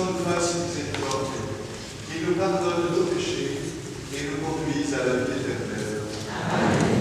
nous fasse miséricorde, qu'il nous pardonne nos péchés et nous conduise à la vie éternelle. Amen.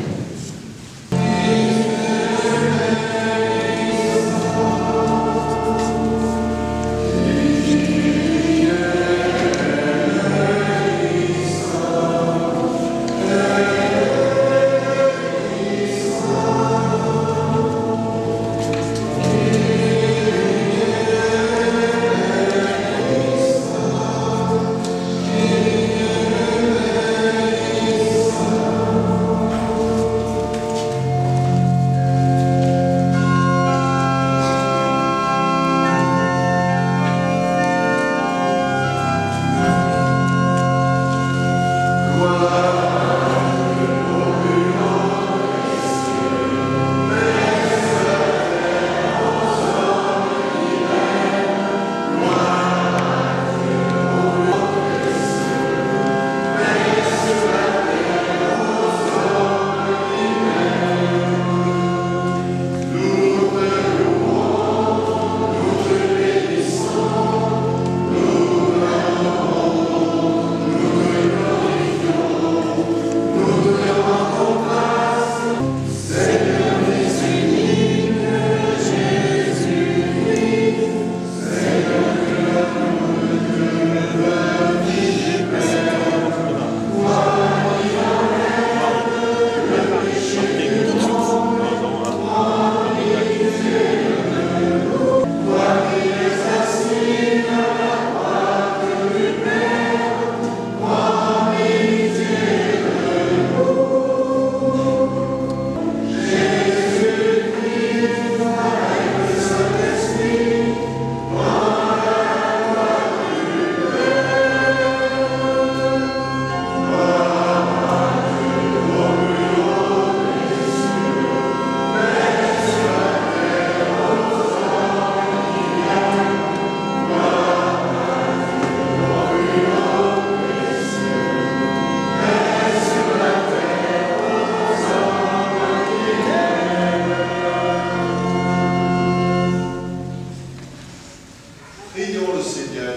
Prions le Seigneur.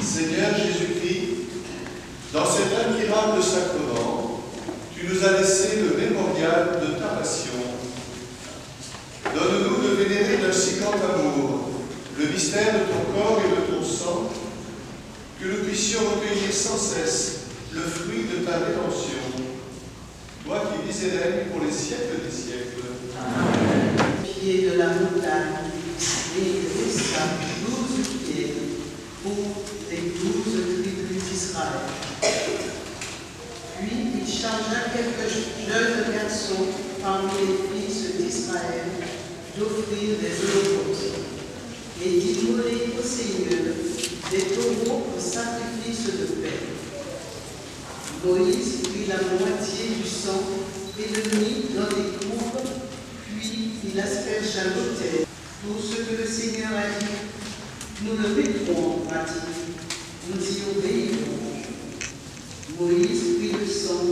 Seigneur Jésus-Christ, dans cet admirable sacrement, tu nous as laissé le mémorial de ta passion. Donne-nous de vénérer d'un si grand amour le mystère de ton corps et de ton sang, que nous puissions recueillir sans cesse le fruit de ta rédemption. Toi qui vis et règnes pour les siècles des siècles. Amen. Pied de la montagne, et dressa 12 pieds pour les 12 tribus d'Israël. Puis il chargea quelques jeunes garçons parmi les fils d'Israël d'offrir des holocaustes et d'immoler au Seigneur des taureaux au sacrifice de paix. Moïse prit la moitié du sang et le mit dans des courbes, puis il aspergea l'autel. Pour ce que le Seigneur a dit, nous le mettrons en pratique, nous y obéirons. Moïse prit le sang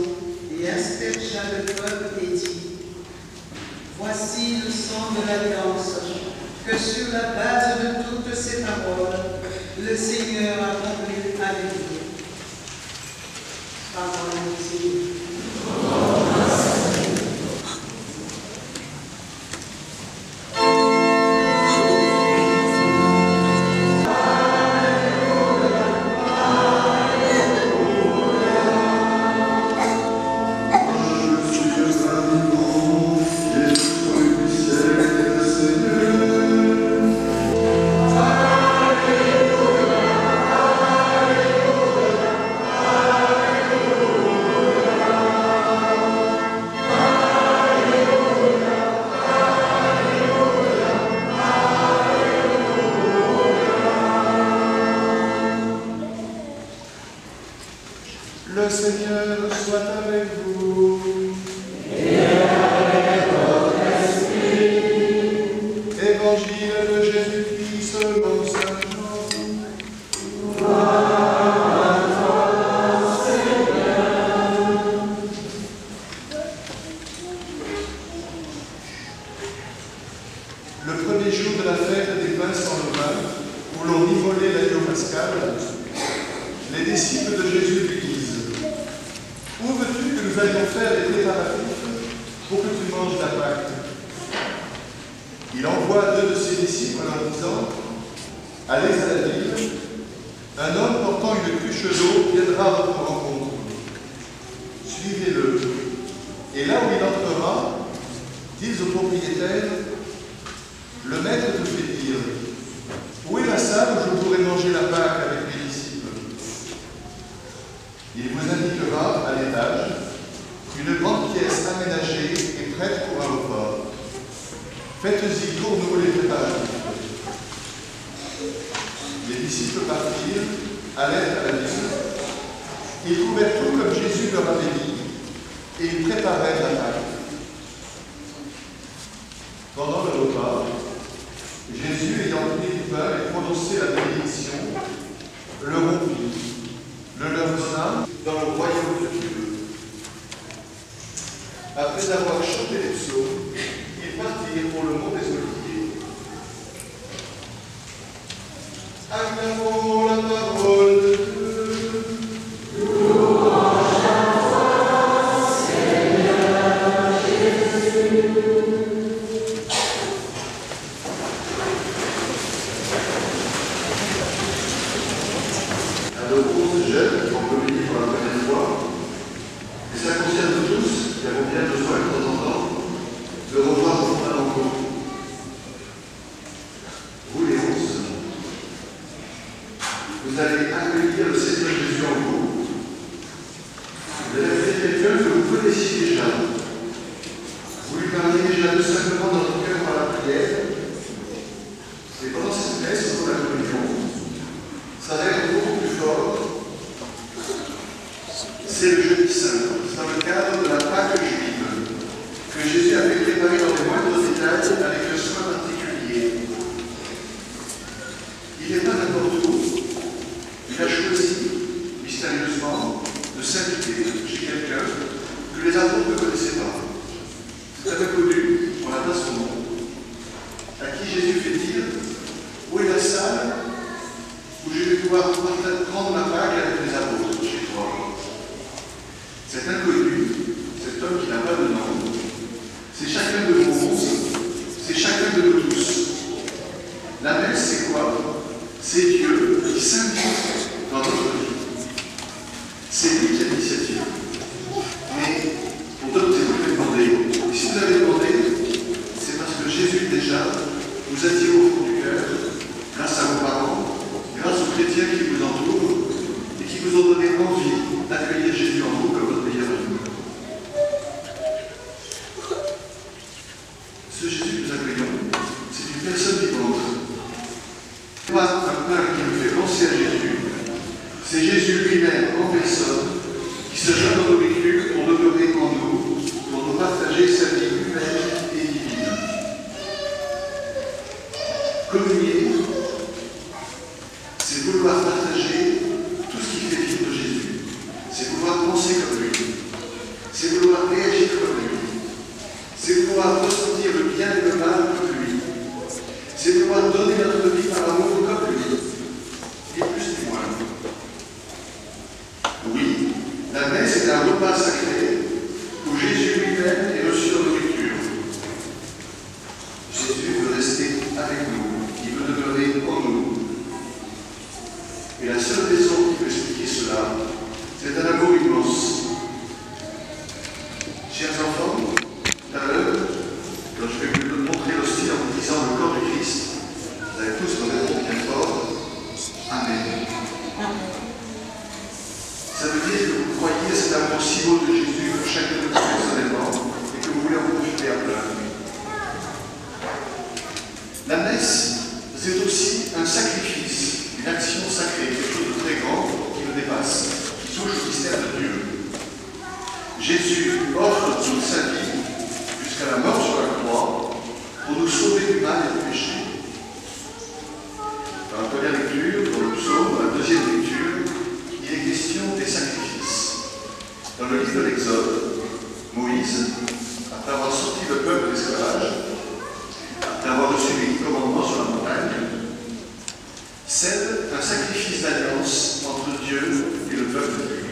et aspergea le peuple et dit, voici le sang de l'alliance, que sur la base de toutes ces paroles, le Seigneur a conclu avec vous. Parole du Seigneur. Le Seigneur soit avec vous. Et avec votre esprit. Évangile de Jésus-Christ selon saint Jean. Gloire à toi, Seigneur. disciples de Jésus lui disent: Où veux-tu que nous allions faire les préparatifs pour que tu manges la Pâque? Il envoie deux de ses disciples en leur disant: Allez à la ville, un homme portant une cruche d'eau viendra à votre rencontre. Suivez-le. Et là où il entrera, dites au propriétaire: Le maître te fait dire: Où est la salle où je pourrai manger la Pâque avec mes disciples? Il vous indiquera à l'étage une grande pièce aménagée et prête pour un repas. Faites-y pour nous les préparatifs. Les disciples partirent, allèrent à la ville. Ils trouvèrent tout comme Jésus leur avait dit, et ils préparèrent la Pâque. Pendant le repas, Jésus, ayant pris du pain et prononcé la bénédiction, le rompit, le leur donna dans le royaume de Dieu. Après avoir chanté les psaumes, ils partirent pour le mont des Oliviers. Acclamons la parole de Dieu. Alors, pour ce jeune, en communique pour la première fois, et ça concerne nous tous, qui avons bien besoin de temps en temps de revoir vos fondamentaux. Vous les 11, vous allez accueillir le Seigneur Jésus en vous. Vous allez faire quelqu'un que vous connaissiez déjà. Vous lui parliez déjà tout simplement dans votre cœur par la prière. Et pendant cette messe, pour la communion, ça va être beaucoup plus fort. C'est le jeudi saint. C'est dans le cadre de la Pâque juive que Jésus avait préparé dans les moindres détails avec un soin particulier. Il n'est pas n'importe où. Il a choisi, mystérieusement, de s'inviter chez quelqu'un que les apôtres ne connaissaient pas. C'est un inconnu, on n'a pas son nom, à qui Jésus fait dire: Où est la salle où je vais pouvoir prendre ma Pâque avec les apôtres chez toi? Cet inconnu, cet homme qui n'a pas de nom, c'est chacun de vous 11, c'est chacun de nous tous. La messe, c'est quoi? C'est Dieu qui s'invite dans notre vie. C'est lui qui a l'initiative. Mais pour d'autres, c'est vous qui demandez. Et si vous avez demandé, c'est parce que Jésus déjà vous a dit au fond du cœur, grâce à vos parents, grâce aux chrétiens qui vous entourent et qui vous ont donné envie d'accueillir Jésus en vous comme votre meilleur ami. Ce Jésus que nous accueillons, c'est une personne vivante. Pas un pain qui nous fait penser à Jésus, c'est Jésus lui-même en personne qui se joint dans nos vécus pour demeurer en nous, pour nous partager sa vie humaine et divine. Communier, c'est vouloir partager tout ce qui fait vivre Jésus. C'est vouloir penser comme lui. C'est vouloir réagir comme lui. C'est vouloir ressentir le bien et le mal comme lui. C'est vouloir donner notre vie par amour comme lui. Ni plus ni moins. Oui, la messe est un repas sacré où Jésus lui-même est reçu en nourriture. Jésus veut rester avec nous. Il veut demeurer en nous. Et la seule raison qui peut expliquer cela, c'est un amour immense. Chers enfants, tout à l'heure, quand je vais vous montrer l'hostie en vous disant le corps du Christ, vous allez tous me répondre bien fort: Amen. Ça veut dire que vous croyez à cet amour si beau de Jésus pour chacun de vous personnellement et que vous voulez en profiter à plein. La messe, c'est aussi un sacrifice, une action sacrée, quelque chose de très grand qui nous dépasse, qui touche au mystère de Dieu. Jésus offre toute sa vie jusqu'à la mort sur la croix pour nous sauver du mal et du péché. Dans la première lecture, dans le psaume, dans la deuxième lecture, il est question des sacrifices. Dans le livre de l'Exode, Moïse, après avoir sorti le peuple de l'esclavage, après avoir reçu les 10 commandements sur la montagne, cède un sacrifice d'alliance entre Dieu l'œuvre de Dieu.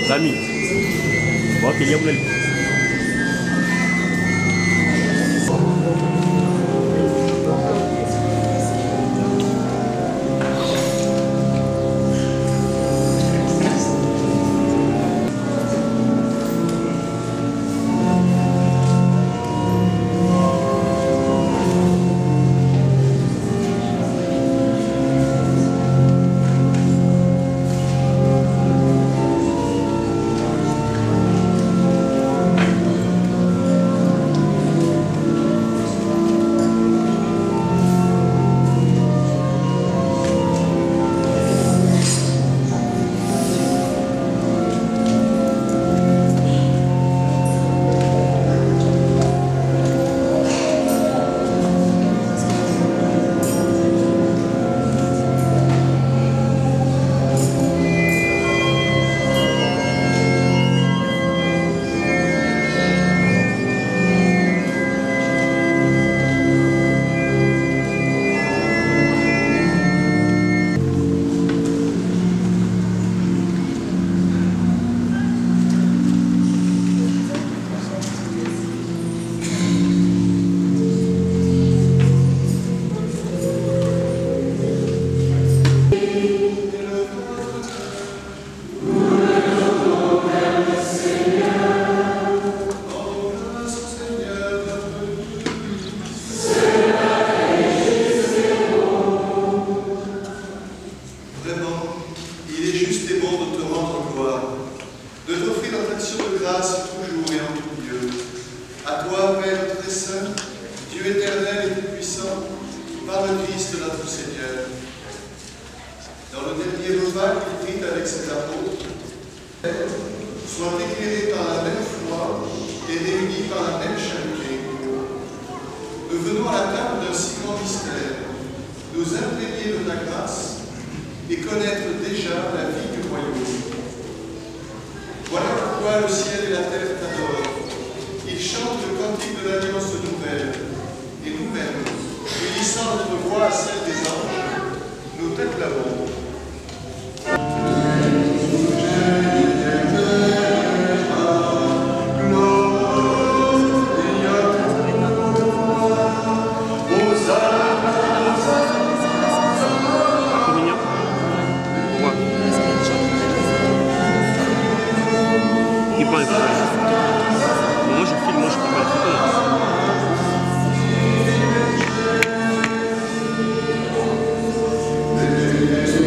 Dami. Bawa ke dia boleh. par le Christ notre Seigneur. Dans le dernier repas qu'il prit avec ses apôtres, soient éclairés par la même foi et réunis par la même charité. Nous venons à la table d'un si grand mystère, nous imprégner de ta grâce et connaître déjà la vie du royaume. Voilà pourquoi le ciel et la terre t'adorent. Ils chantent le cantique de l'alliance nouvelle. Et nous-mêmes, unissant notre voix à celle des anges, nous t'acclamons. Moi, je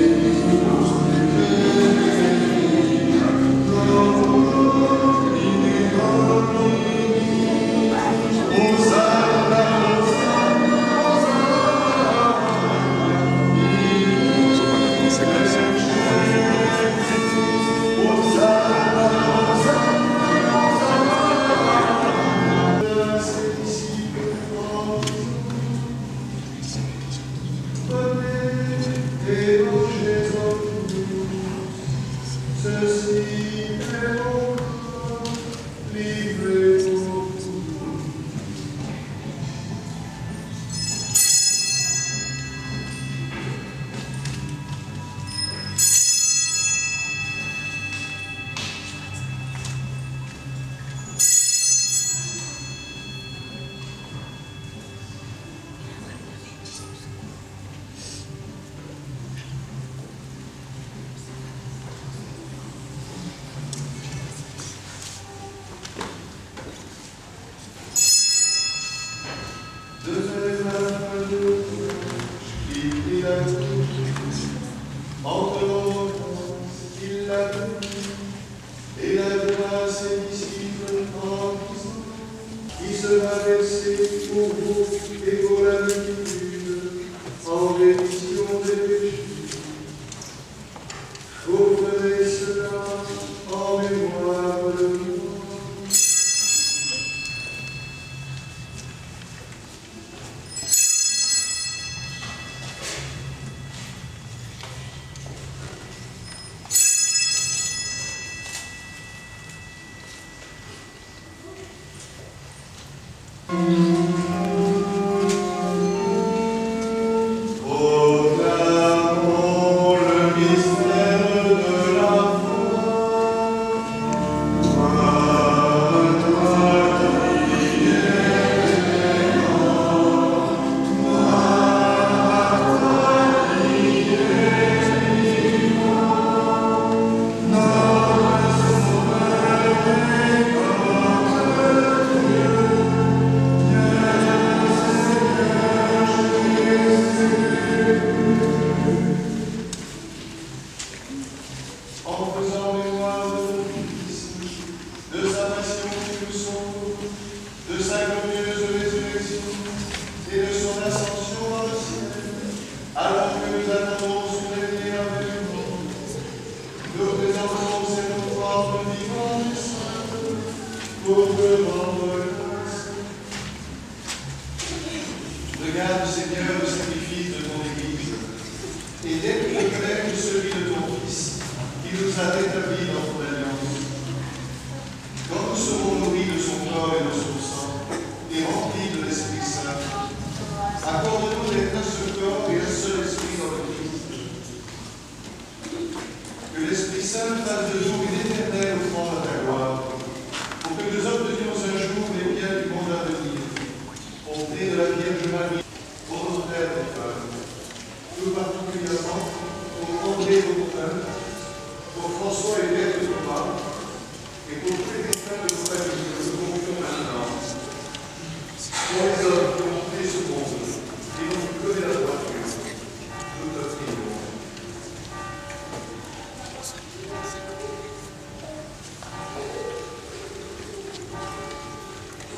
la paix, et la grâce ses disciples en disant, qui sera versé pour vous et pour la multitude en rémission des péchés. Vous ferez cela en mémoire de moi. Proclamons le mystère de la foi. À toi qui es mort, à toi qui es vivant, notre Sauveur et notre Dieu, en faisant mémoire de ton Fils, de sa passion qui nous sauve, de sa glorieuse résurrection et de son ascension dans le ciel, alors que nous attendons son dernier avènement, nous présentons cette offrande vivante et sainte pour te rendre grâce. Regarde, Seigneur, le sacrifice de ton Église, et dès que je connais celui de ton Fils, qui nous a rétablis dans ton alliance. Quand nous serons nourris de son corps et de son sang, et remplis de l'Esprit Saint, accorde-nous d'être un seul corps et un seul esprit dans le Christ. Que l'Esprit Saint fasse de nous une éternelle offrande à ta gloire, pour que nous obtenions un jour les biens du monde à venir, auprès de la Vierge Marie, pour nos frères et femmes, tout particulièrement pour André Vautrin, pour François et Père de Thomas, et pour tous les frères de nos familles que nous confions maintenant, pour les hommes qui ont quitté ce monde, qui n'ont pu connaître la droiture, nous te prions.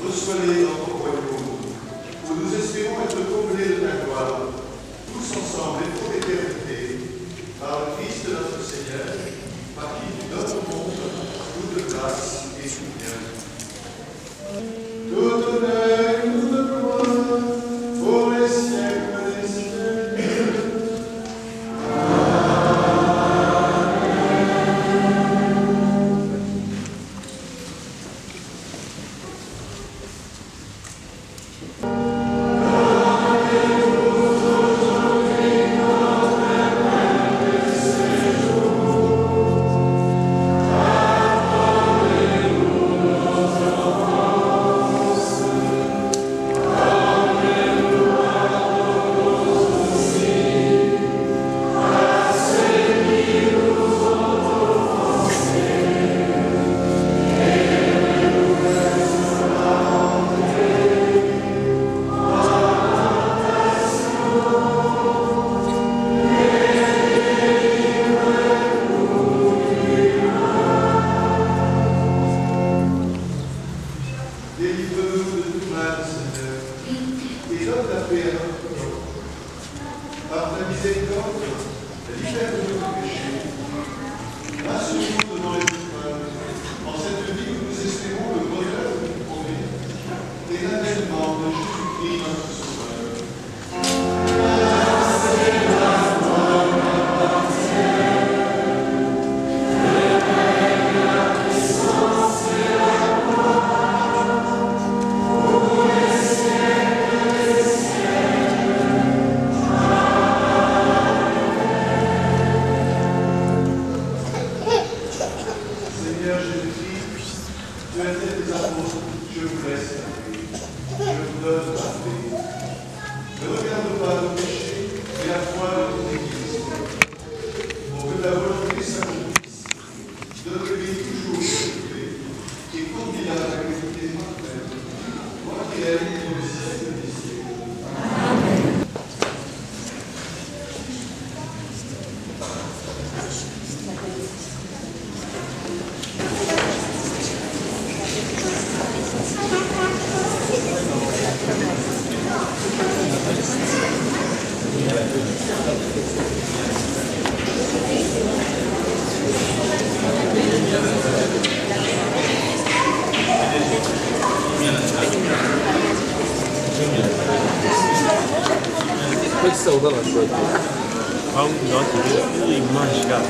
Reçois-les dans ton royaume, où nous espérons être comblés de ta gloire, tous ensemble et pour l'éternité, par le Christ notre Seigneur, par qui tu donnes au monde toute grâce et tout bien. Tout honneur et toute gloire sauda nasıl? Vamos nós imagem, cara.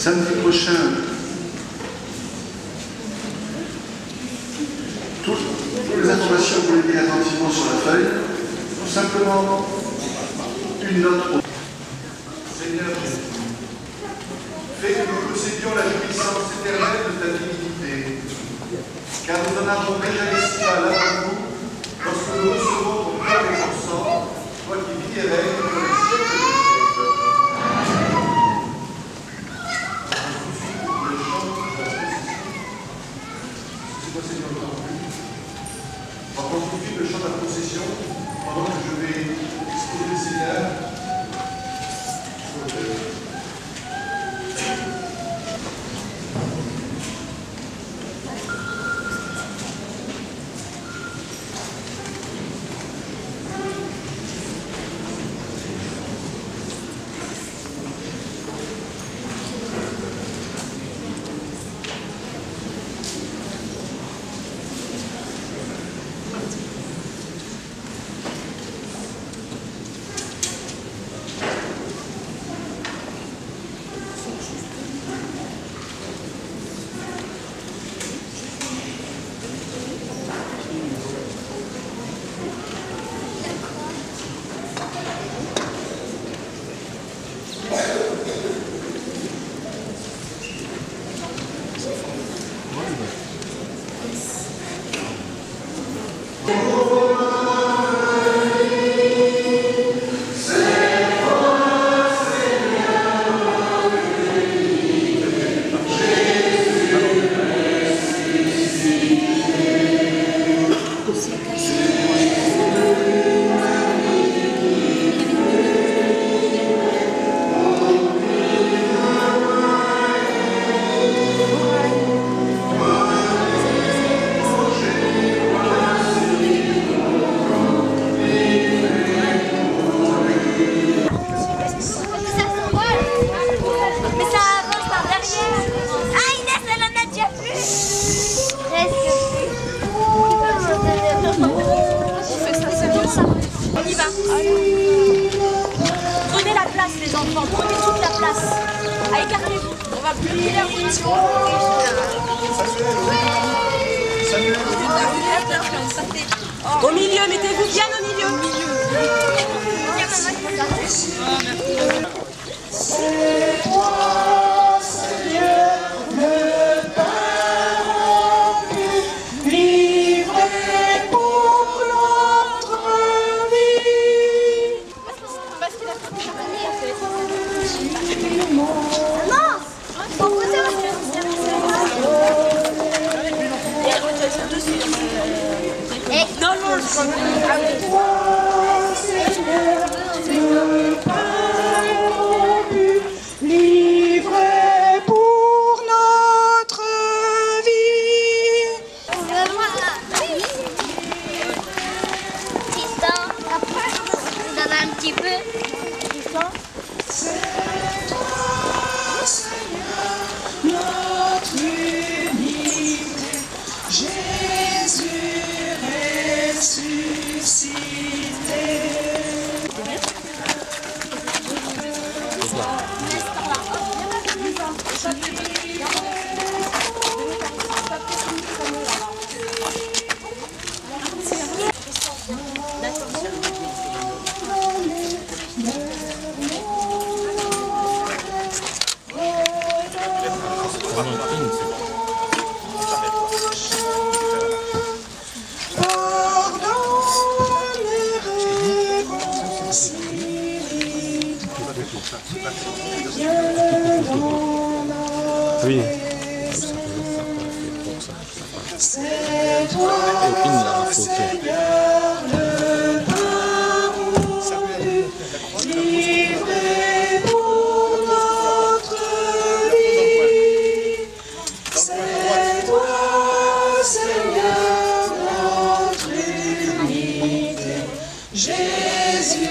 Samedi prochain, toutes les informations, vous les lire attentivement sur la feuille, tout simplement une note au Seigneur Jésus. Fais que nous possédions la jouissance éternelle de ta divinité, car nous en avons déjà ici à l'avant-nous lorsque nous recevons ton corps et ton sang, toi qui vis et règnes pour les siècles des siècles. On continue le chant de la procession pendant que je vais exposer le Seigneur. On y va. Prenez la place, les enfants. Prenez toute la place. Allez, écartez-vous. On va plier la routine. Au milieu, mettez-vous bien au milieu. C'est toi, Seigneur, le Père, livré pour notre vie. Dans l'eau, Livré pour notre vie. Tristan, vous avez un petit peu. C'est toi, Seigneur, notre unité. Jésus ressuscité. Oui. C'est toi, Seigneur, le parolu, livré pour notre vie. C'est toi, Seigneur, notre unité. Jésus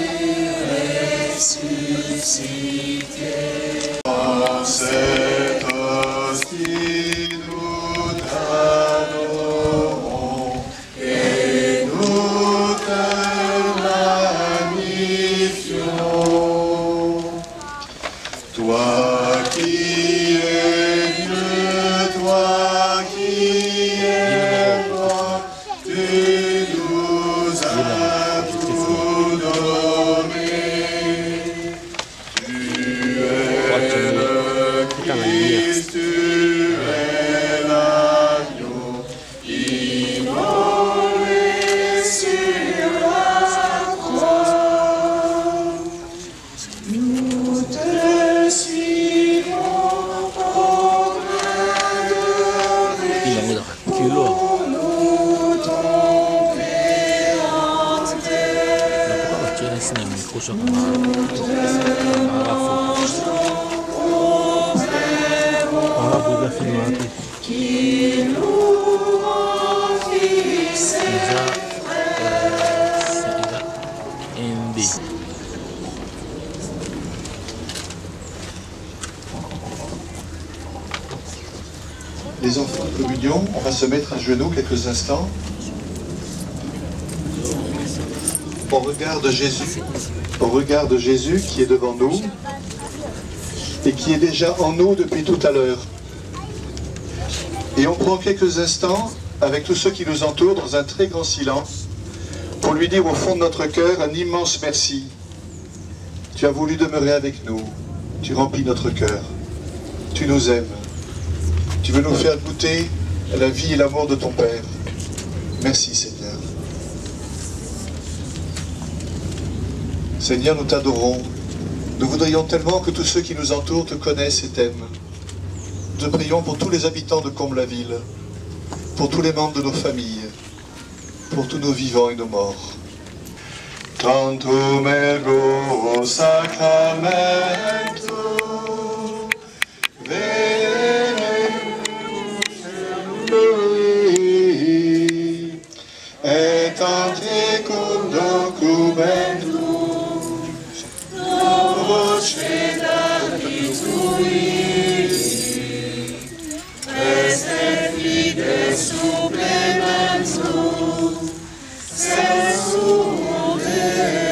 ressuscité. Cette hostie nous t'adorons et nous te magnifions. Toi qui es Dieu, toi qui es roi, tu nous as tout donné. Christ, tu es l'agneau immolé sur la croix. Nous te suivons au grain de riz, pour nous tomber en terre. Qui nous rend fils et Les enfants de communion, on va se mettre à genoux quelques instants. On regarde Jésus qui est devant nous et qui est déjà en nous depuis tout à l'heure. Et on prend quelques instants avec tous ceux qui nous entourent dans un très grand silence pour lui dire au fond de notre cœur un immense merci. Tu as voulu demeurer avec nous, tu remplis notre cœur, tu nous aimes, tu veux nous faire goûter la vie et l'amour de ton Père. Merci Seigneur. Seigneur, nous t'adorons. Nous voudrions tellement que tous ceux qui nous entourent te connaissent et t'aiment. Nous te prions pour tous les habitants de Comble-la-Ville, pour tous les membres de nos familles, pour tous nos vivants et nos morts. Tantum ergo sacramento, venus et antecum documentum, voce Davidui, este fides supplementum, sensum Dei.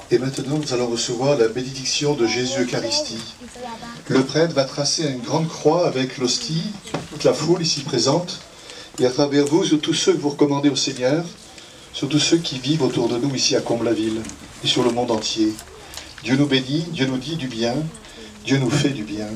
Et maintenant, nous allons recevoir la bénédiction de Jésus Eucharistie. Le prêtre va tracer une grande croix avec l'hostie, toute la foule ici présente, et à travers vous, sur tous ceux que vous recommandez au Seigneur, sur tous ceux qui vivent autour de nous ici à Comble-la-Ville et sur le monde entier. Dieu nous bénit, Dieu nous dit du bien, Dieu nous fait du bien.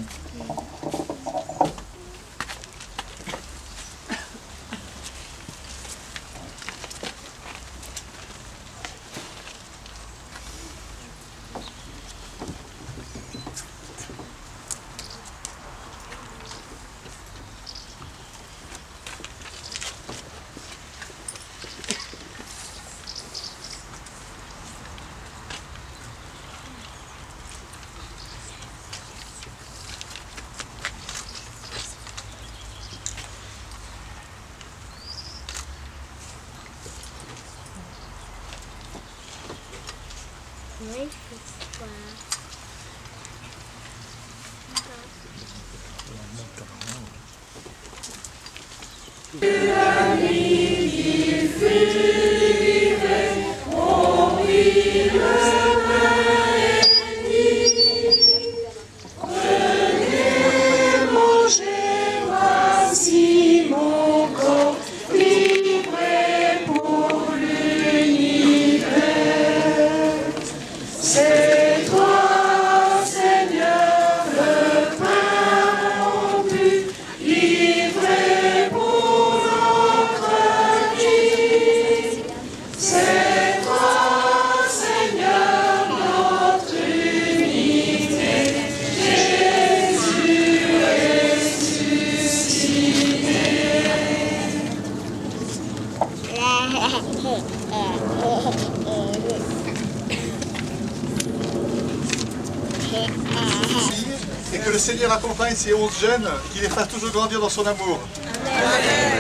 Et que le Seigneur accompagne ces 11 jeunes, qu'il les fasse toujours grandir dans son amour. Amen.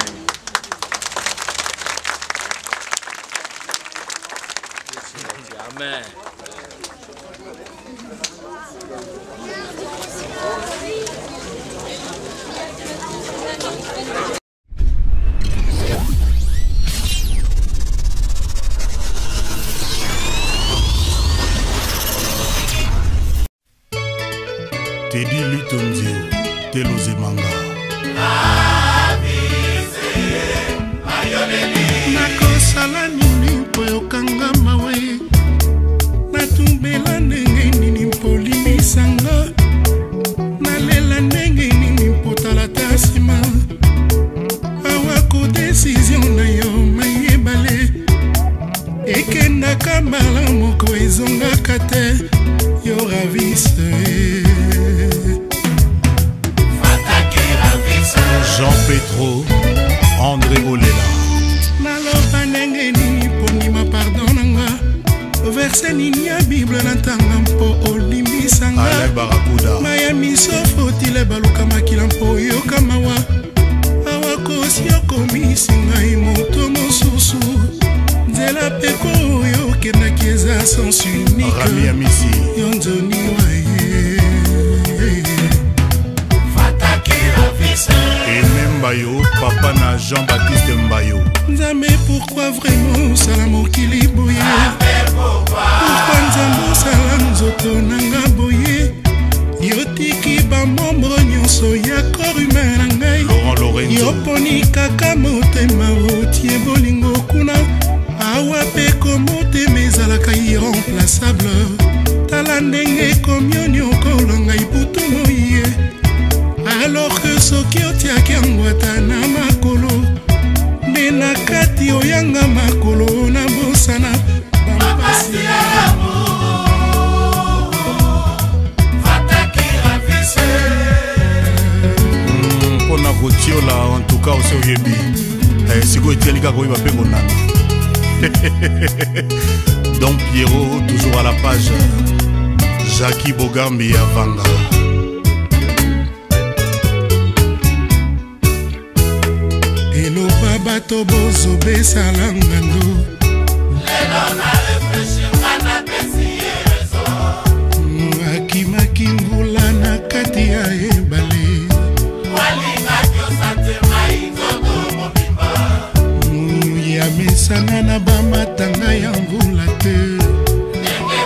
Amen. Tedi Lutonzio, Telozemanga. Nakosala nini mpo yokanga mawe, natumbela ndenge nini mpo limisanga, nalela ndenge nini mpo talata nsima, awako desizio na yo mayebale, ekendaka mbala moko ezongaka te, yo ravise. Jean Petro, André Olela. Naloba ndenge nini ponima pardonanga, verse nini ya Bible natanga mpo olimbisanga. Ale Barakuda. Maya miso fotile baluka makila mpo yoka mawa, awakosi yokomisi ngai moto mosusu, nzela peko oyo kendaki eza sens unique. Rami Amisi. Yonzoni waye. Et même Mbayo, papa na Jean-Baptiste Mbayo. Nzambe, pourquoi vraiment sala mokili boye? Pourquoi nzambe sala nzoto nanga boye? Yotiki ba membre nyonso ya corps humain na ngai. Laurent Lorenzo. Yoponi kaka motema otie bolingo kuna. Awa pe komotema ezalaka irremplaçable. Tala ndenge komionio kolonga iputu moye. Alors que soki otiaki angwata na makolo, nde na kati oyanga makolo na bosana bampasi ya l'amour, fataki ravise. Mpona kotiola en tout cas ose oyebi sikoyo etiali kaka oyeba mpe konana. Don Pierrot toujours à la page, Jackie Bogambi à Vanga. Bato bozo besala ngando lelo na reflechir na pesi rezo akimaki mvula na kati ya ebale walinga kyosate mainzoto mobimba ya mesana na bamatanga ya mvula te ndenge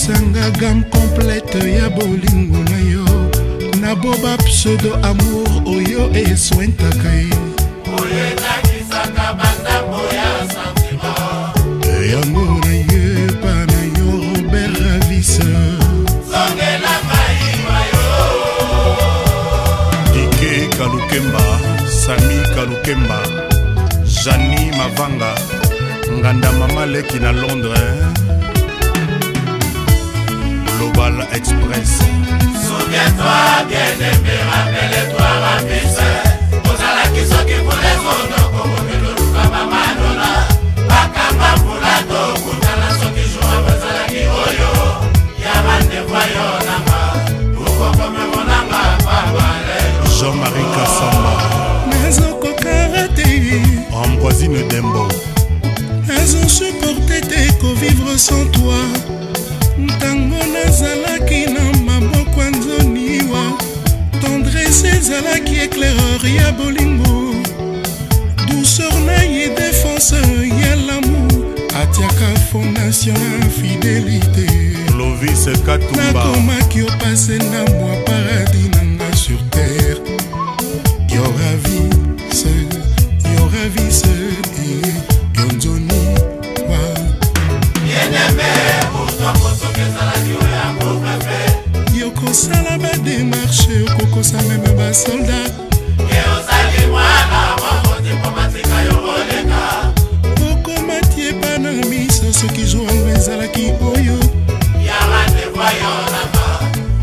Pesanga gamme complète ya bolingo na yo na boba pseudo amour oyo eswentaka ye oyo etakisaka bandambo ya sentiment yango na ye pa na yo Robert Ravisseur zongela mayiwa yo Dike Kalukemba Sami Kalukemba Jani Mavanga Nganda Mama Leki na Londres Global Express. Souviens-toi, bien-aimé, rappelle-toi, Ravisseur. Ozalaki soki kulezono kokokelo luka mamanola bakanga mulato kutala soki joa bazalaki oyo ya bandevwa yo nanga ukokomemonanga pambalelo Jean-Marie Kassamba nazokoka te Ambroisine Dembo elles ont supporté vivre sans toi ntango nazalaki na maboko ya nzoniwa tendresse ezalaki éclaireur ya bolingo douceur na ye défenseur ya l'amour atiaka fondation ya fidélité Clovis Katumba nakomaki opase na mwa paradis nanga sur terre yo ravise yo nzoni wa bien-aimé pourtant kosoki ezalaki oyo ya kopepe yokosala badémarche okokosa meme basoldat ye ozali mwana moko diplomatika yo koleka okomati epa na miso soki joango ezalaki oyo ya bandevwa yo nanga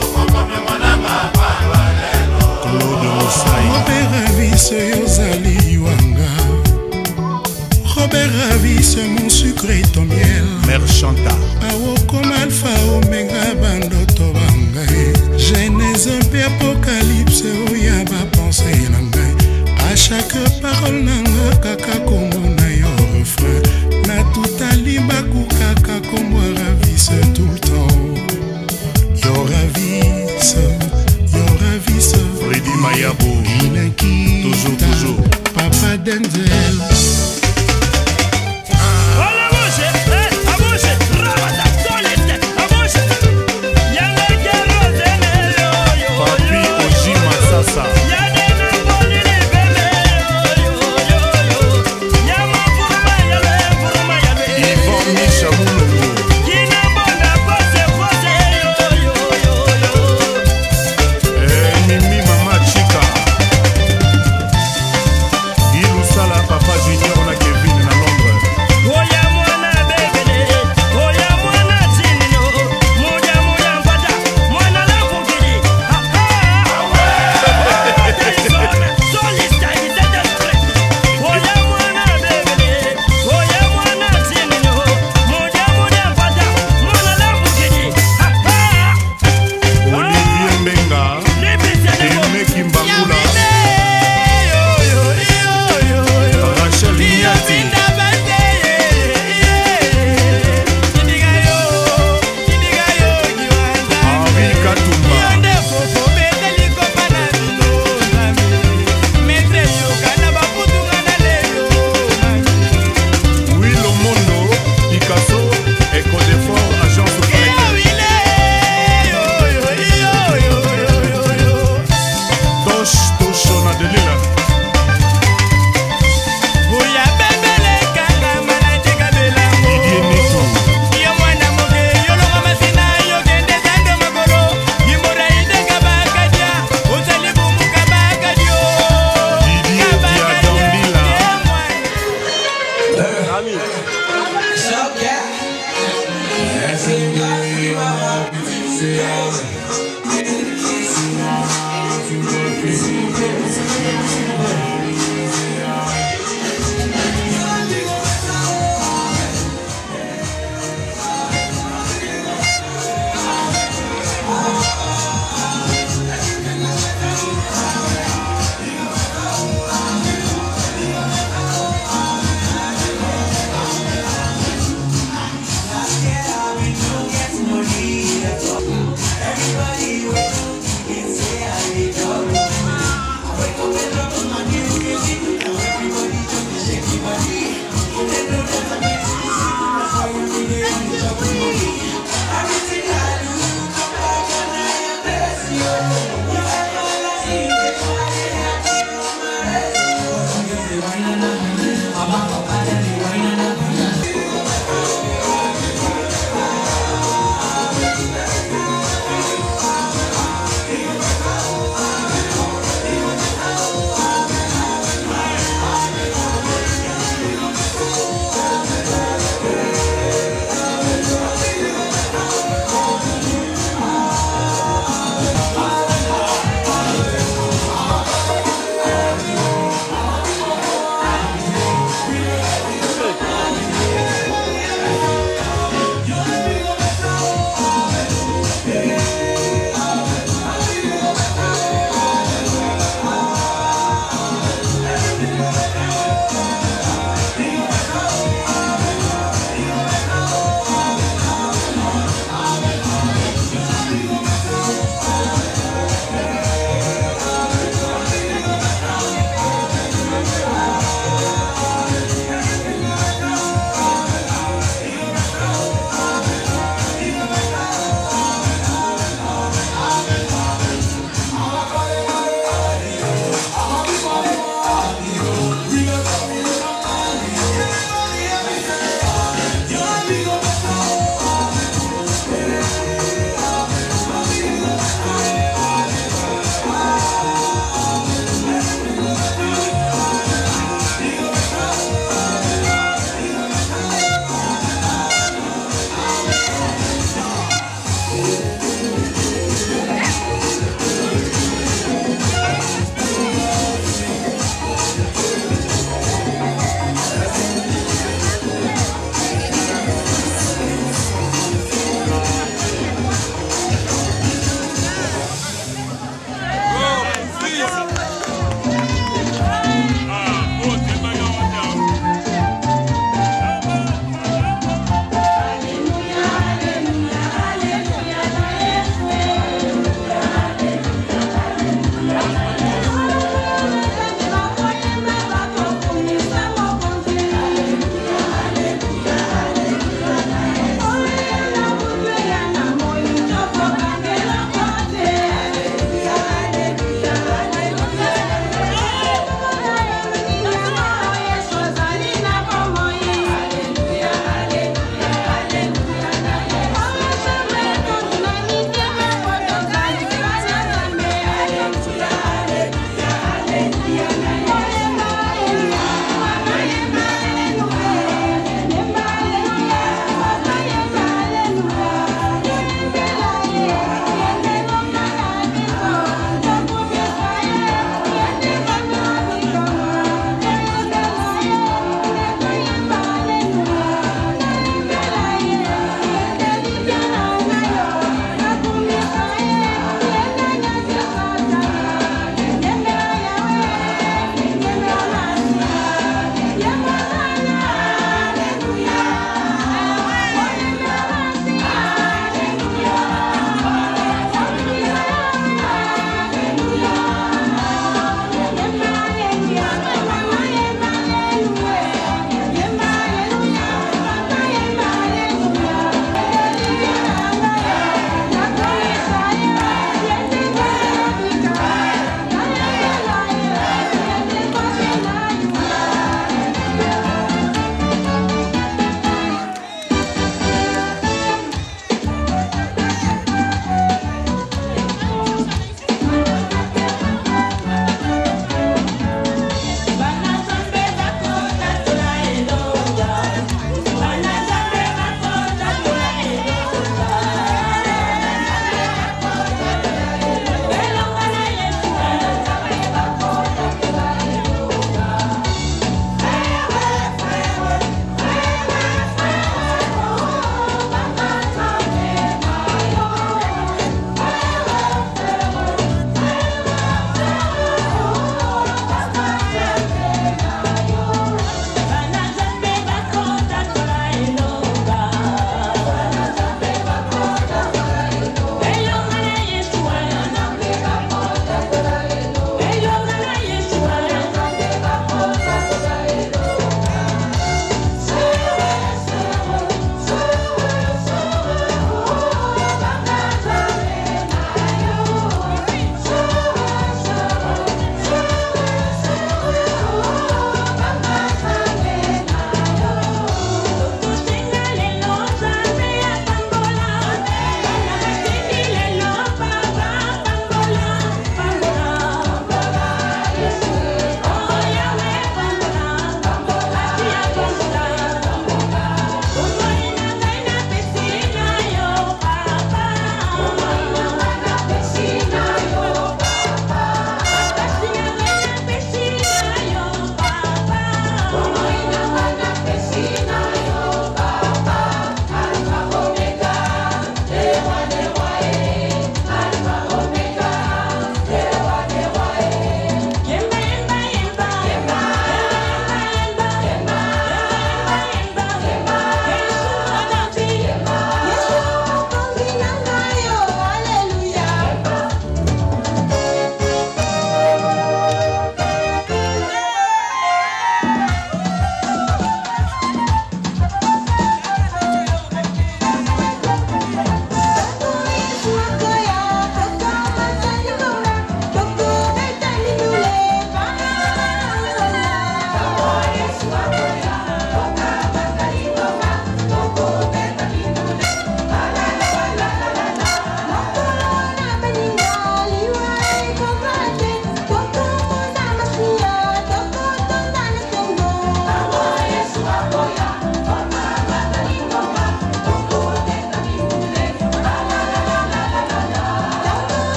okokomemonanga pambalelo Claude Mosai Robert Ravisse yozali wanga Robert Ravisse mon sucre et ton miel Mère Chanta awokoma alpha omega bandoto bangai Genèse mpe apocalypse oya bapense na ngai à chaque parole nanga kaka komona yo refrain na tutali bakukaka kombo Ravisse tout le temps yo ravisse Freddy Mayabo toujours Papa Denzel Papi Oji Masasa Yvon Misha Moulongo Mimi Mama Chica Ilusala Papa Junior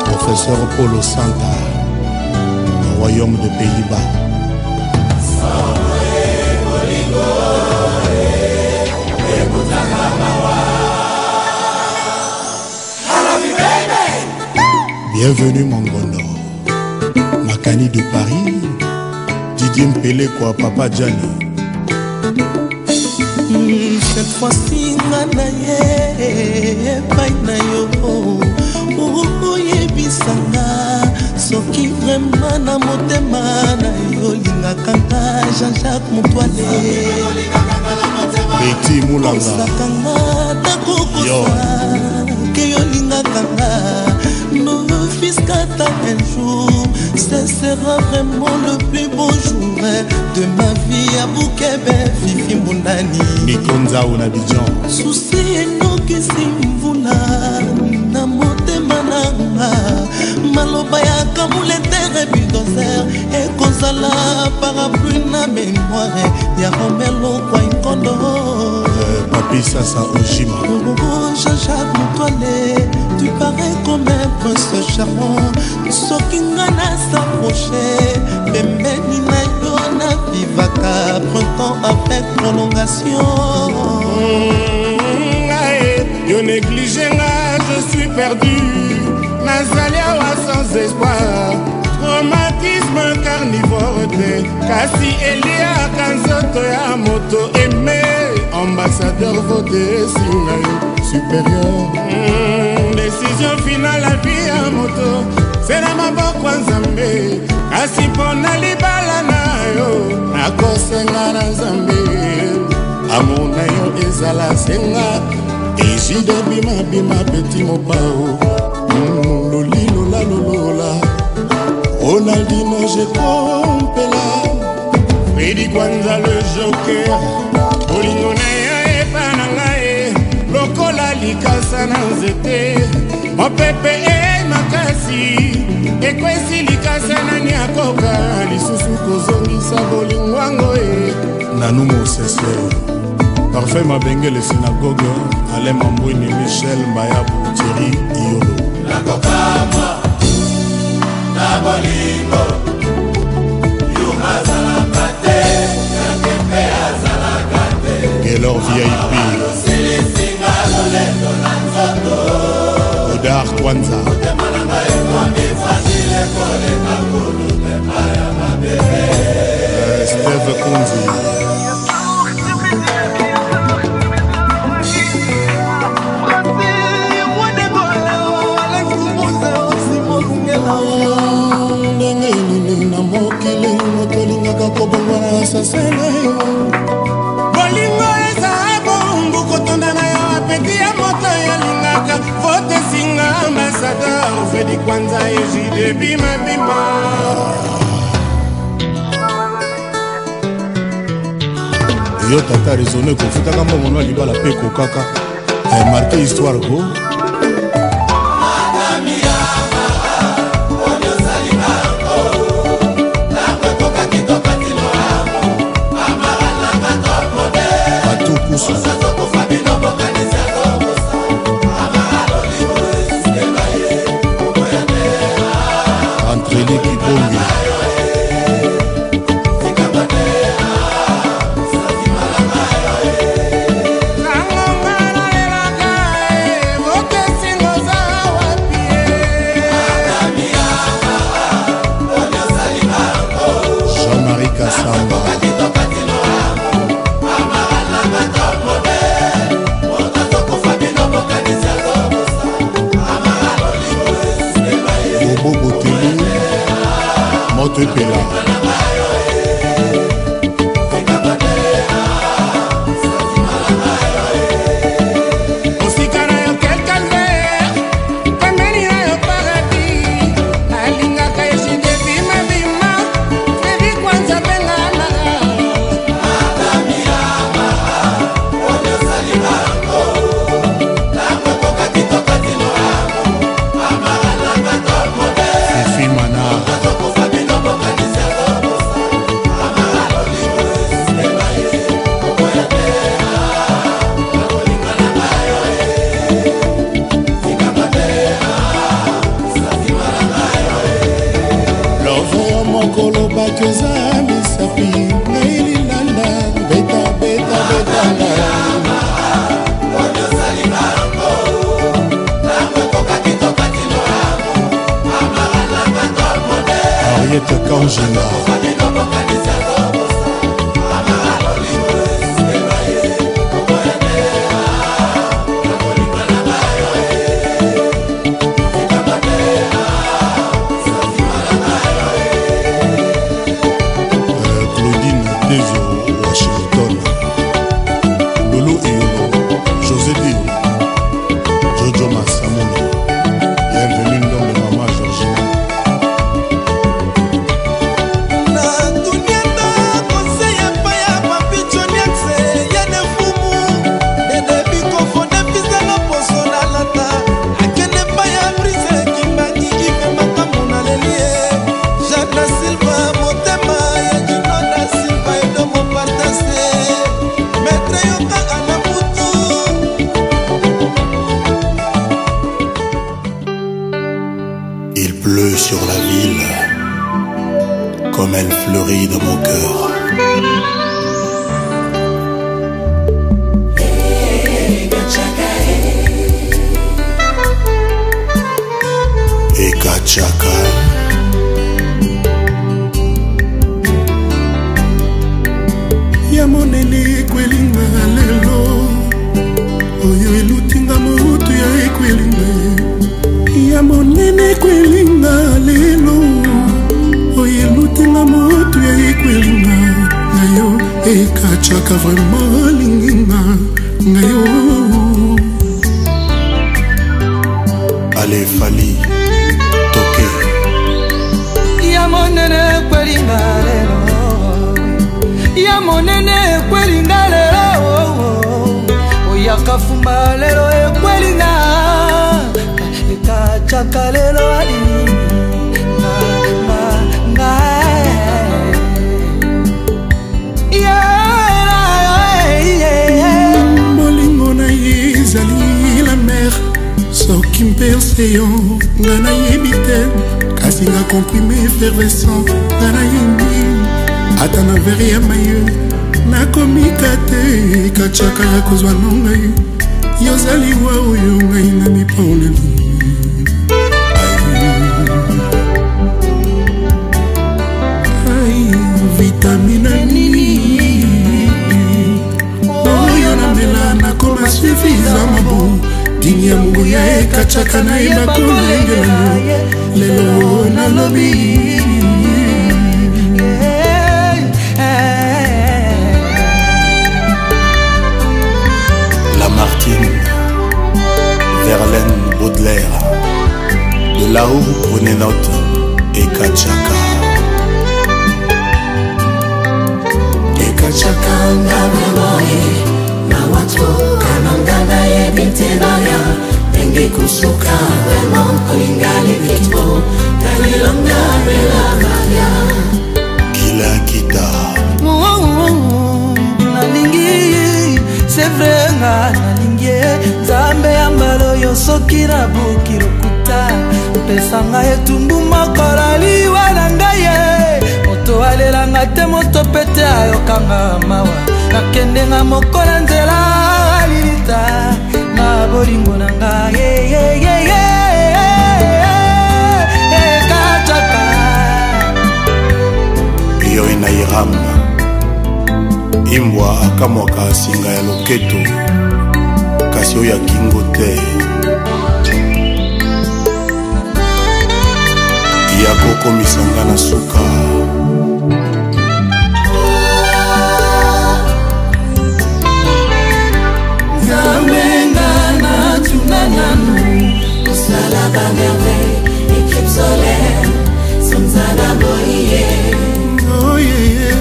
Professeur Polo Santa, au royaume des Pays-Bas. Bienvenue Mongondo, Makani de Paris, Didier Mpele quoi Papa Gianni. Cette fois-ci nganaye paina yo oyebisanga soki vraiment na motema na yo lingakanga Jean-Jacques Moutouale Betty Moulanga osakanga takokosa ke yo lingakanga no fiscata un jour ce sera vraiment le plus beau jour de ma vie à Boukebe Fifi Mbundani Nikonza ou Nabidjan souci enokisi mvula na motema nanga maloba ya kamuletere bulldozer ekozala parapluie na mémoire ya Romelo kwa Nkondo Papi Sasa Ojima Jean-Jacques Moutouale tu parais comme un prince charmant soki nga na s'approcher pembeni na yo na vivaka printemps avec prolongation yo négligé nga je suis perdu nazali awa sans espoir traumatisme carnivore te kasi eliaka nzoto ya moto aimé ambassadeur vote esinga yo supérieur décision finale la vie ya moto c'est na maboko ya Nzambe kasi mpona libala na yo nakosenga na Nzambe amona yo ezala senga ejide bima petit mopao loli lola lolola Ronaldinho je compela Freddy Kwanza le joker olingo na yo epa na ngai likasa na nzete mopepe e makasi ekwesi likasa nani akoka lisusu kozongisa bolingwango e Nanou Mosese Parfait Mabengele Synagogue Alain Mambouini Michel Mbayabou Thierry Iyolo Nakokama Nabolingo Yuma Zalakate Nakepe Azalakate Gaylor VIP Silisinga Lolendo Nanzoto Odar Kwanza Utemananga Ekwami Fagile Kole Kakulu Tepaya Mabebe Steve Kunzi na mokili motolingaka kobongwana asasene yo bolingo eza bongo kotonda na yo apeti ya moto yalingaka vote singa ambasador fedi kwanza ejide bimabima yo tata raisonne kofutaka mbongono ya libala mpe kokaka marke histoire ko Kafumba lelo ekwelinga Ekachaka lelo alini Bolingo na ye ezali la mer soki mperse yo nga nayebi te kasi nga comprime effervescent nga nayebi ata na vere ya maye nakomika te ekachaka ya kozwa no ngai yozali wa oyo ngai na miponeli vitamina nini oyo namela nakoma suffisama bo dini ya mungu ya ekachaka na yeba kolengelano lelo nalobi Lamartine, Verlaine, Baudelaire, de là-haut prenez note Ekachaka. Ekachaka ngabemoe na watu kanangana yebitenaya Tengi kusuka wemo olingali kitbo Dalilonga bela maya Kila kita Nalingi c'est vrai nga nalingi Zambe ya mbalo yo soki na buki lokuta Pesanga etumbu makola liwa na ngaye Moto alelanga te moto pete ayokanga mawa Nakendenga mokola nzela lilita Na bolingo na ngaye Ekachaka Iyo ina iramba Imbwa akamwaka singa ya loketo kasi oyo ya kingo te ya kokomisa nga na suka Zamenga na tunananu Osala ba merveille Équipe solaire Somzana boye Oh yeah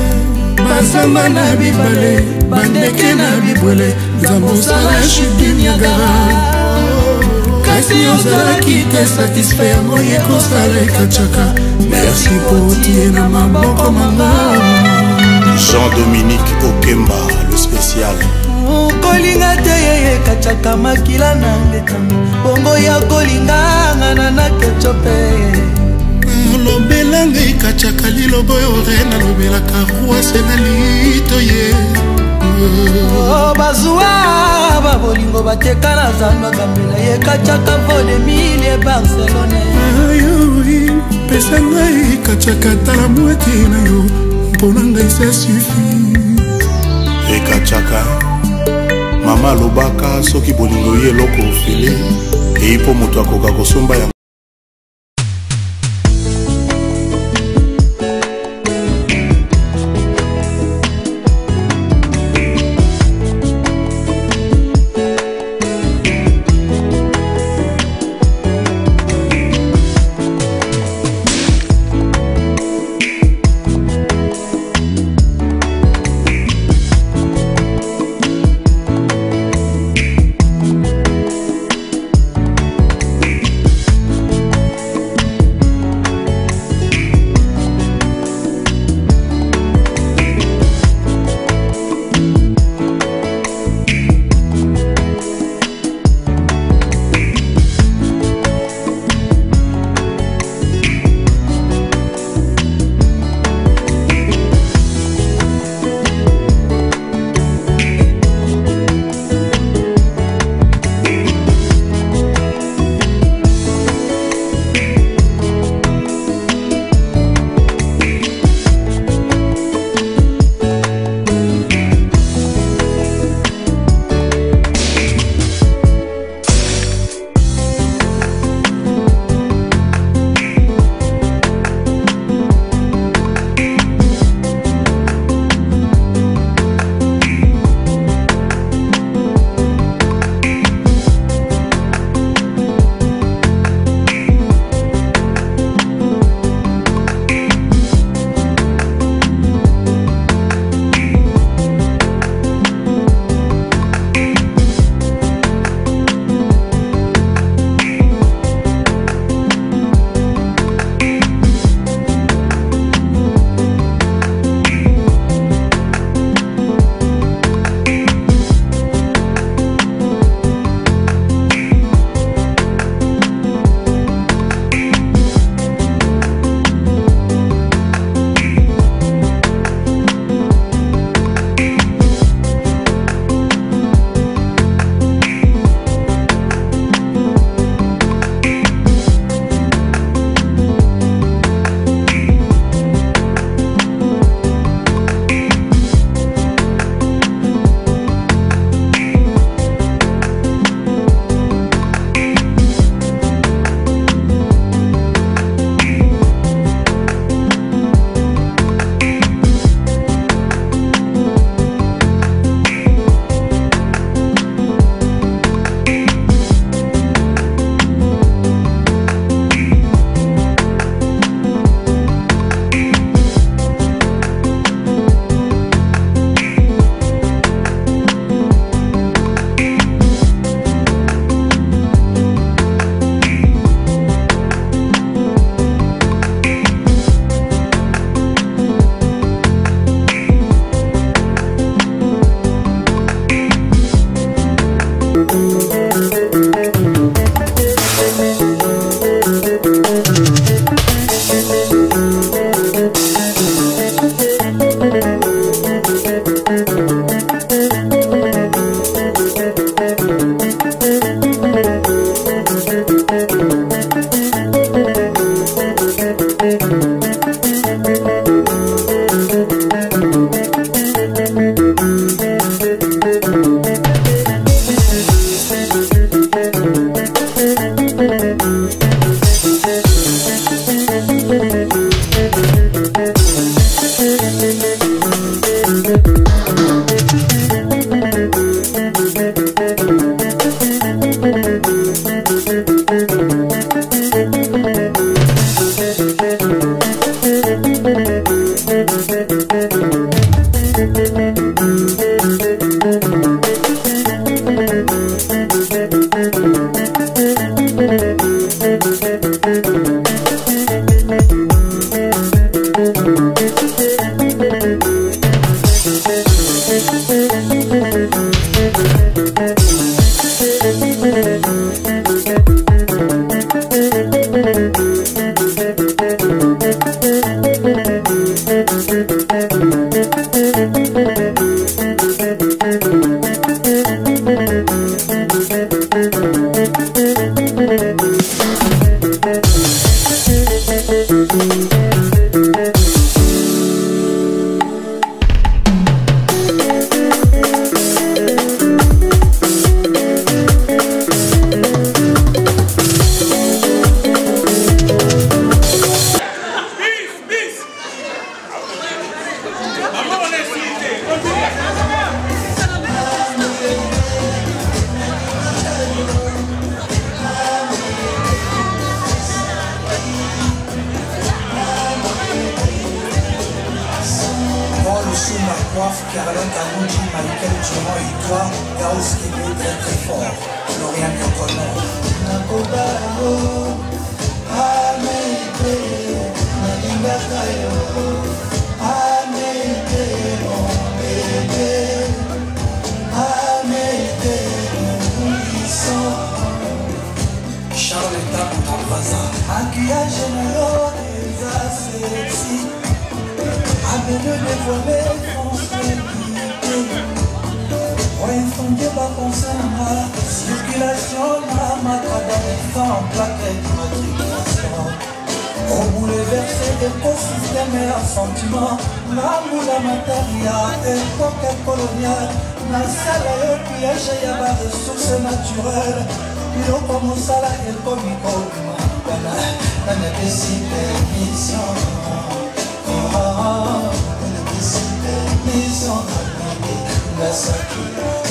Basamba na bibale bandeke na bibwele nzambo osala chute Niagara kasi ozalaki te satisfaire moye kosala ekachaka merci po tie na maboko manga Jean-Dominique Okemba le spécial kolinga te yeye ekachaka makila na ngetami bongo ya kolinganga na nakechope lobelanga ekachaka lilobo oyo re nalobelaka rwase na lito ye bazuwa babolingo bateka na zando gambela yekachaka vole milie Barcelone pesa ngai ekachaka tala mwete na yo mpona ngai ça suffit ekachaka mama alobaka soki bolingo ye eloko ofele eyi mpo moto akoka kosomba yango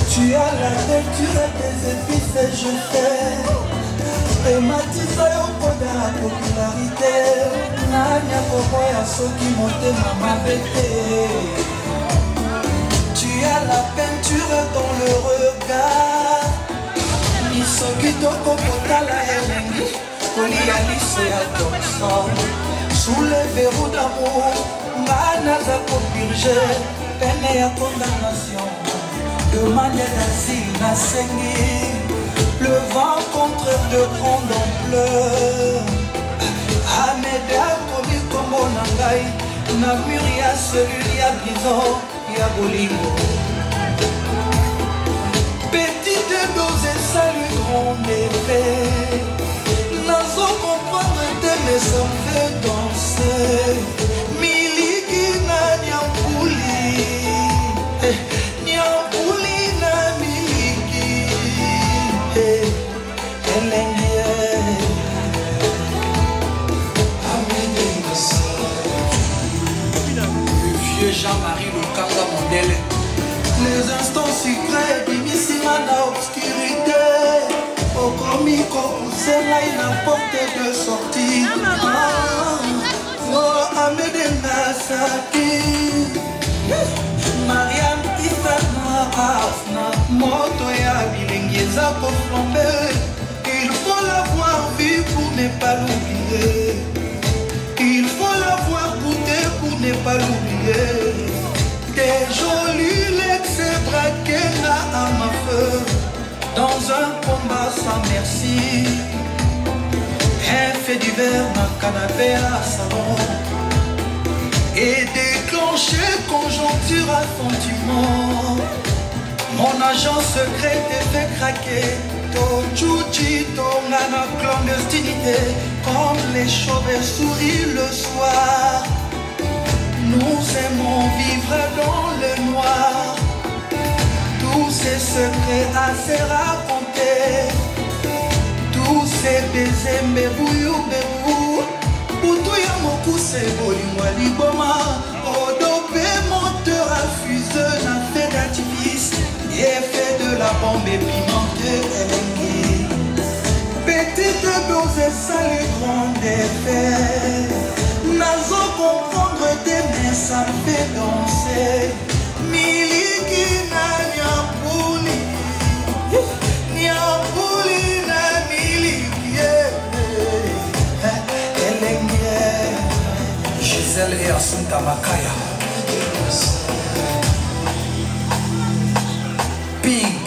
Tu as la lecture des épices et je fais et matisa yo poda la popularité nanya kokoya soki motema mabe te. Tu as la peinture dans le regard miso kitoko kotala elengi kolia liso ya Thompson sous les verrous d'amour nga naza kopurger peine ya condamnation. Demande d'asile nasengi le vent contraire de grande ampleur. Ameda komi kombo na ngai na mur ya cellule ya prison ya bolingo. Petite dose salut grand effet. Nazo comprendre de mes enfants danser. Miliki na nyampuli. Jean-Marie Lukanga Mondele. Les instants secrets d'Imissima na obscurité. Au comico poussé là une porte de sortie. Oh, Amédée Nasaki. Mariam Isana Afna. Moto ya bilingi eza koflamber. Il faut l'avoir vu pour ne pas l'oublier. Il faut l'avoir goûté pour ne pas l'oublier. Des jolis legs braqués là à ma feu. Dans un combat sans merci. Un fait divers ma canapé à salon. Et déclencher conjoncture à sentiment. Mon agent secret te fait craquer. Tochuchi, tongana clandestinité. Comme les chauves-souris le soir. Nous aimons vivre dans le noir. Tous ces secrets à se raconter. Tous ces baisers mbebou bebou. Poutou ya moku se bolimwa liboma. Odopé monteur à fuseux n'a fait d'artifice. Et fait de la bombe épimentée. Petite dose et salut grand effet. Nazo comprendre des mains, ça me fait danser. Miliki na nyampuli. Nyampuli na miliki. Elenge Gisèle et Assunta Makaya. Pink.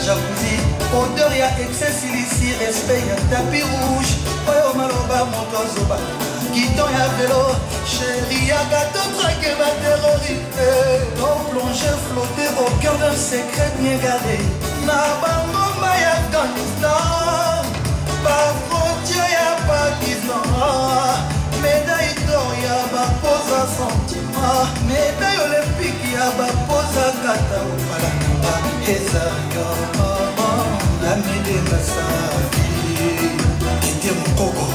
jacuzzi odeur ya excès silisi respect ya tapis rouge oyo maloba moto azoba guidon ya vélo chéri ya gato traque baterroriste on plongé flotté au cœur d'un secret bien gardé na bangomba ya Afghanistan bafrontière ya Pakistan médaille d'or ya bapoza sentiment médaille olympique ya bapoza kata opalanaba eza yo namelenga saki kite mokoko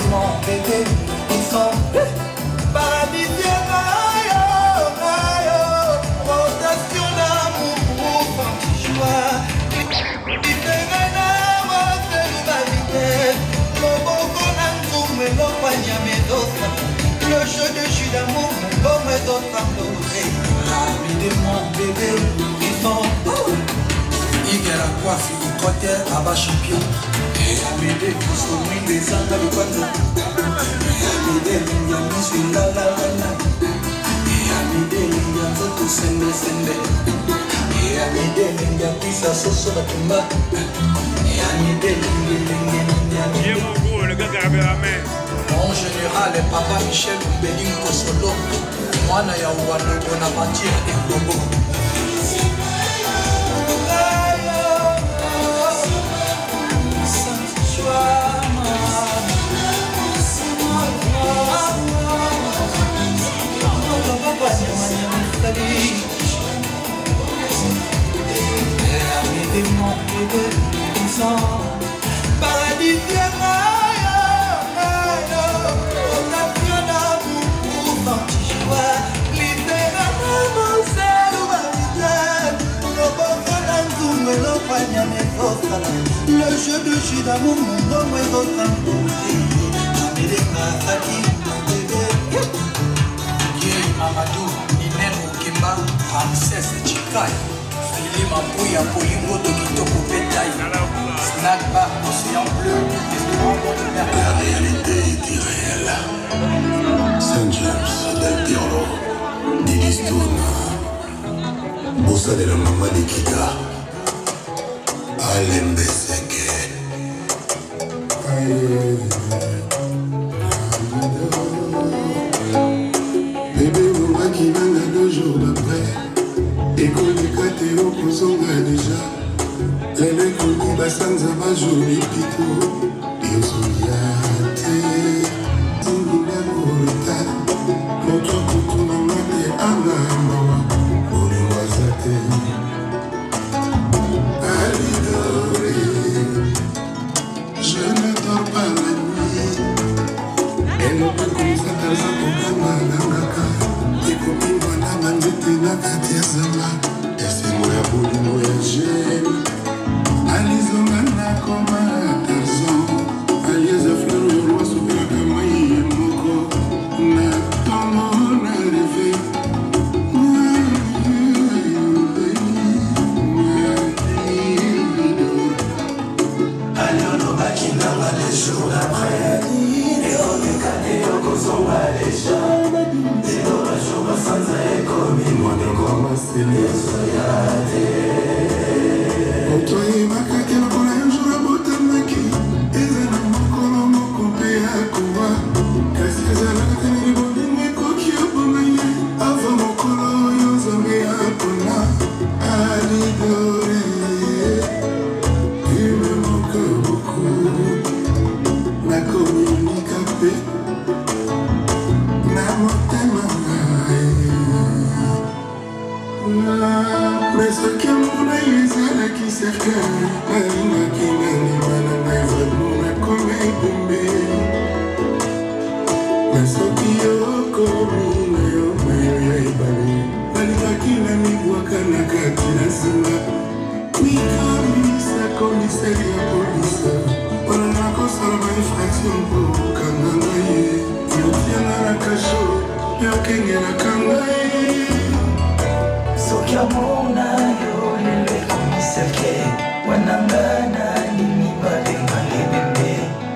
mon bébé, ils sont paradisiens, rotation d'amour, joie, le jeu de jus d'amour, l'homme est d'autres de mon bébé, ils sont Igera Kwafi, côté à bas champion. Et Amédé, pour soumis les angles de Kwanda. Et Amédé, il y a mis sur la la la. Et Amédé, il y a tout sende sende. Et Amédé, il y a pris sa sauce sur la tumba. Et Amédé, il y a mon général et papa Michel Mbélingo Solo. Moi, na ya Ouano Bonaventure et Bobo. Mon bébé, paradis le jeu de jus d'amour, mon homme est votre amour. Améléka Fati, mon bébé. Guy Mamadou, Ninen Okemba, Ramsès Chikai, Philippe Mapouya, Polingo, Tokito Pétaï, Snack Bar, Océan Bleu, restaurant Montener. La réalité est irréelle. Saint James, Del Pirlo, Didi Stone, Bossa de la Mama de Kita. Alembeseke bébé mouraki nanga 2 jours d'après ekolekate okozonga deja lelo ekoki basanza bajoli pito yozoya te zingila kolota moto akotunanga te anga mawa olingo aza te je ne dors pas la nuit. Elle ne peut comme ça dans un programme d'Angaka. Et copine, voilà, ma nette na katia zama. Et c'est moi à bout de voyager. Alizongana comme un tarzan. Alias a fleur le roi sous la kamaï et moko. Na tomo na rêvé. Les jours d'après, et on est cadé au coson à l'échelle. Et dans la chambre sans économie, moi de comment c'est les soyades. On toi et ma caque, on a un jour à botamaki. Et ça n'a pas qu'on m'a compté à quoi. Qu'est-ce que ça n'a pas été bon, mais quoi qui a bon aïe. Avant mon colon, ils ont mis un peu là. Allez, doré. Il me manque beaucoup. Na communicape na motema mais soki mona ezalaki serke nalingaki nandima na ngai vraiment nakoma ebombe mais soki okomi na yo mayo ya ebale nalingaki na mibwaka na kati na nsima mikamisa komisari ya polisa wana nakosala bainfraction mpo okanga ngai yotianga na kasho yokengelaka ngai soki Kiamona yo lele komiseke wanangana ni mibale malebebe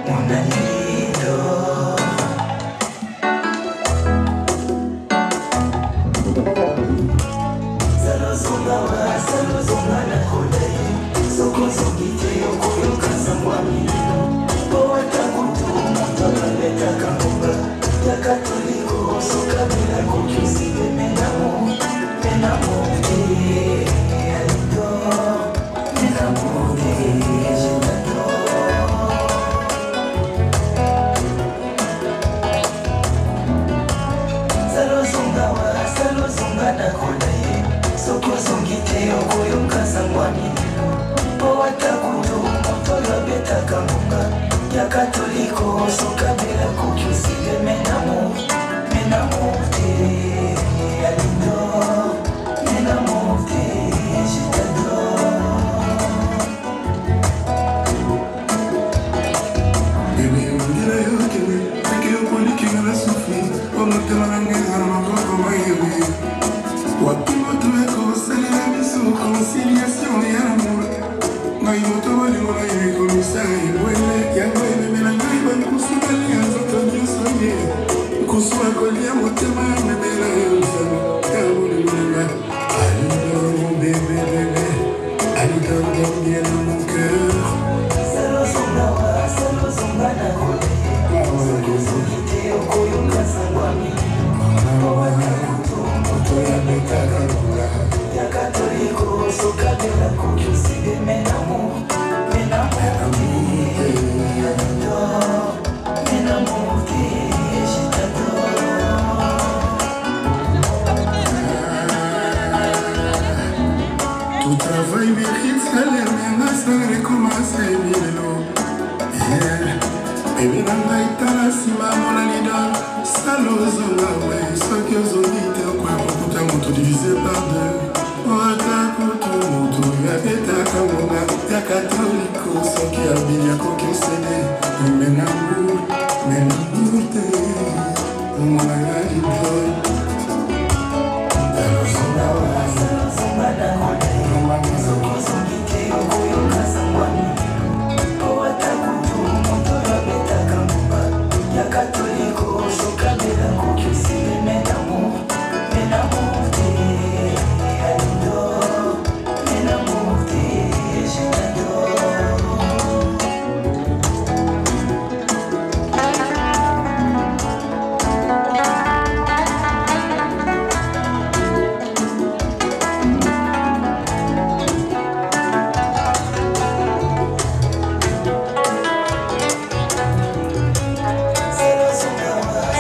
mona lido Salozonga na kodai Soko zongite yokoyo kasangwa milino Powata kutu motola leta kangunga Ya katoliko soka bila kukyusi Menamo Alido Menamo Jitado Salozonga na kodai Soko zongite yokoyo kasangwa milino Powata kutu motola beta kangunga Ya katoliko soka bila kukyusi Menamo Alido Menamo Jitado Bébé, on dirait yo kewe Seke yo poli kinga la souffri Omotema na ngeza na maboko mayewe Wapi moto eko salela miso Conciliation ya l'amour Ngai moto wali wala yewe komisa Wele yango ebebe na ngai bankusu bali ya nzoto nyonso ye Nkusu akolia motema ya mebela yo msano Kabuli mwenga Alido mon bébé bébé Alido bien bien dans mon cœur Salozonga na kodai Soko zongite yokoyo kasangwa milino Powata kutu motola beta kangunga Ya katoliko soka bila kukyusi Menamo Jitado Tout travail mérite salaire, mais la salaire commence à émilelo. Bébé nanga itala sima mona lida salozonga we soki ozongi te okoya kokuta moto divisé par deux. Ota kutu moto yabetaka monga ya katoliko soki abili akoki osede menamour te omona ya liboy. Salozonga na kodai Soko zongite yokoyo kasangwa milino Powata kutu motola beta kangunga Ya katoliko soka bila kukyusi Menamo Alido Menamo Jitado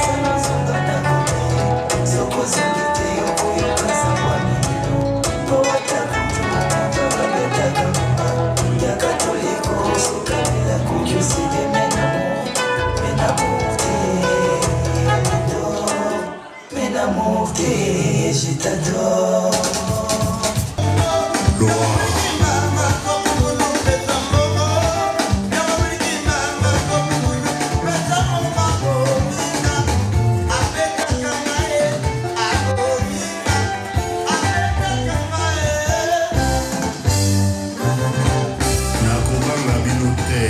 Salozonga na kodai Soko zongite yokoyo kasangwa milino Powata kutu motola beta kangunga Ya katoliko soka bila kukyusi Menamo Alido Menamo Jitado Nakobanga bino te